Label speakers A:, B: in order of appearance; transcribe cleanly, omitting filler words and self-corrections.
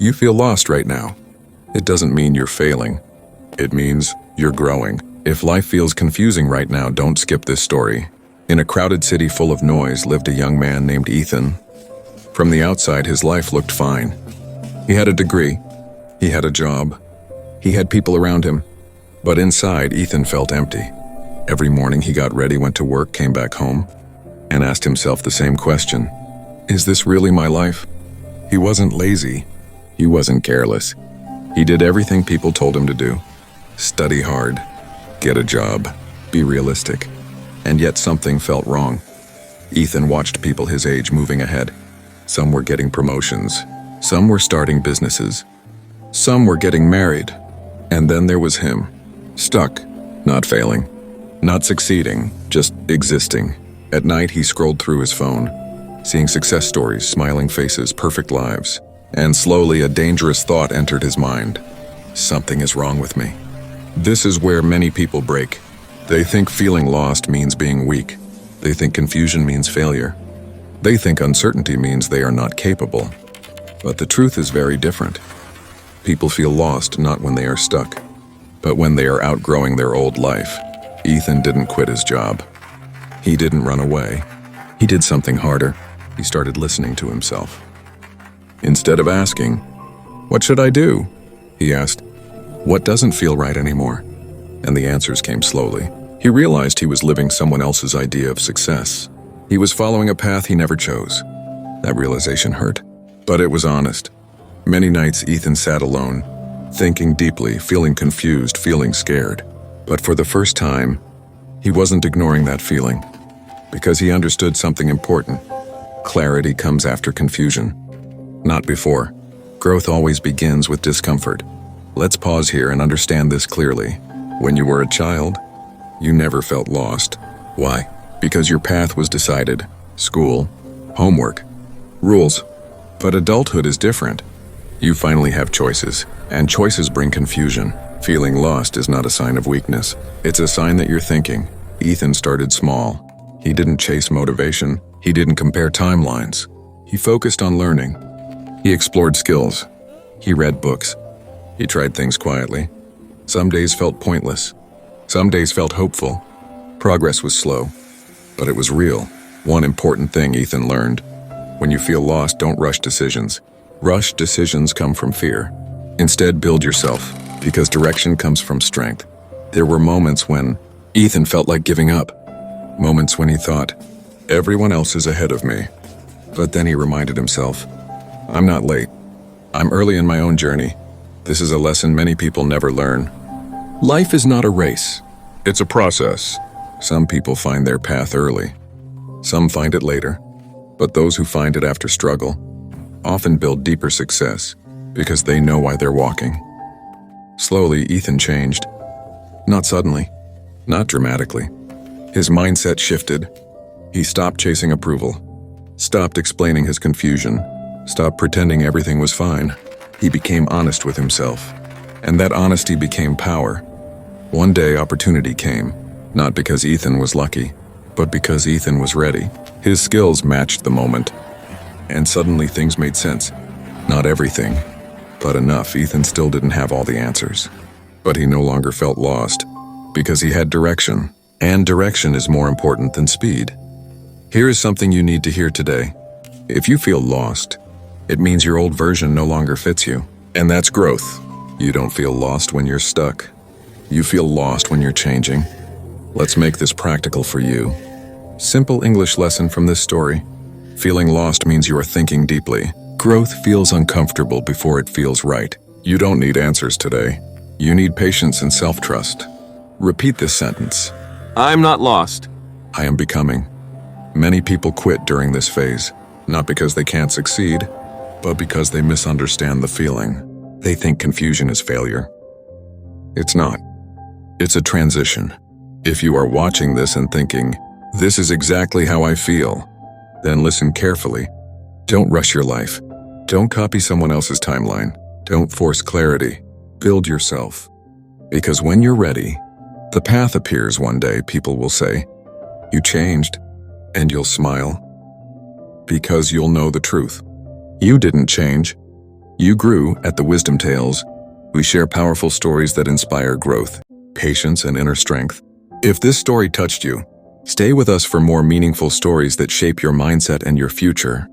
A: you feel lost right now. It doesn't mean you're failing. It means you're growing. If life feels confusing right now, don't skip this story. In a crowded city full of noise lived a young man named Ethan. From the outside, his life looked fine. He had a degree. He had a job. He had people around him. But inside, Ethan felt empty. Every morning he got ready, went to work, came back home, and asked himself the same question. Is this really my life? He wasn't lazy. He wasn't careless. He did everything people told him to do. Study hard, get a job, be realistic. And yet something felt wrong. Ethan watched people his age moving ahead. Some were getting promotions. Some were starting businesses. Some were getting married. And then there was him, stuck, not failing, not succeeding, just existing. At night he scrolled through his phone, seeing success stories, smiling faces, perfect lives. And slowly a dangerous thought entered his mind. Something is wrong with me. This is where many people break. They think feeling lost means being weak. They think confusion means failure. They think uncertainty means they are not capable. But the truth is very different. People feel lost not when they are stuck, but when they are outgrowing their old life. Ethan didn't quit his job. He didn't run away. He did something harder. He started listening to himself. Instead of asking, "What should I do?" he asked, "What doesn't feel right anymore?" And the answers came slowly. He realized he was living someone else's idea of success. He was following a path he never chose. That realization hurt, but it was honest. Many nights Ethan sat alone, thinking deeply, feeling confused, feeling scared. But for the first time, he wasn't ignoring that feeling, because he understood something important. Clarity comes after confusion, not before. Growth always begins with discomfort. Let's pause here and understand this clearly. When you were a child, you never felt lost. Why? Because your path was decided. School, homework, rules. But adulthood is different. You finally have choices, and choices bring confusion. Feeling lost is not a sign of weakness. It's a sign that you're thinking. Ethan started small. He didn't chase motivation. He didn't compare timelines. He focused on learning. He explored skills. He read books. He tried things quietly. Some days felt pointless. Some days felt hopeful. Progress was slow, but it was real. One important thing Ethan learned: when you feel lost, don't rush decisions. Rushed decisions come from fear. Instead, build yourself, because direction comes from strength. There were moments when Ethan felt like giving up. Moments when he thought, everyone else is ahead of me. But then he reminded himself, I'm not late. I'm early in my own journey. This is a lesson many people never learn. Life is not a race. It's a process. Some people find their path early. Some find it later. But those who find it after struggle often build deeper success because they know why they're walking. Slowly, Ethan changed. Not suddenly, not dramatically. His mindset shifted. He stopped chasing approval, stopped explaining his confusion, stopped pretending everything was fine. He became honest with himself, and that honesty became power. One day, opportunity came, not because Ethan was lucky, but because Ethan was ready. His skills matched the moment, and suddenly things made sense. Not everything, but enough. Ethan still didn't have all the answers, but he no longer felt lost because he had direction, and direction is more important than speed. Here is something you need to hear today. If you feel lost, it means your old version no longer fits you, and that's growth. You don't feel lost when you're stuck. You feel lost when you're changing. Let's make this practical for you. Simple English lesson from this story. Feeling lost means you are thinking deeply. Growth feels uncomfortable before it feels right. You don't need answers today. You need patience and self-trust. Repeat this sentence.
B: I'm not lost.
A: I am becoming. Many people quit during this phase, not because they can't succeed, but because they misunderstand the feeling. They think confusion is failure. It's not. It's a transition. If you are watching this and thinking, this is exactly how I feel, then listen carefully. Don't rush your life. Don't copy someone else's timeline. Don't force clarity. Build yourself. Because when you're ready, the path appears one day. People will say, you changed, and you'll smile. Because you'll know the truth. You didn't change. You grew at the Wisdom Tales. We share powerful stories that inspire growth, patience, and inner strength. If this story touched you, stay with us for more meaningful stories that shape your mindset and your future.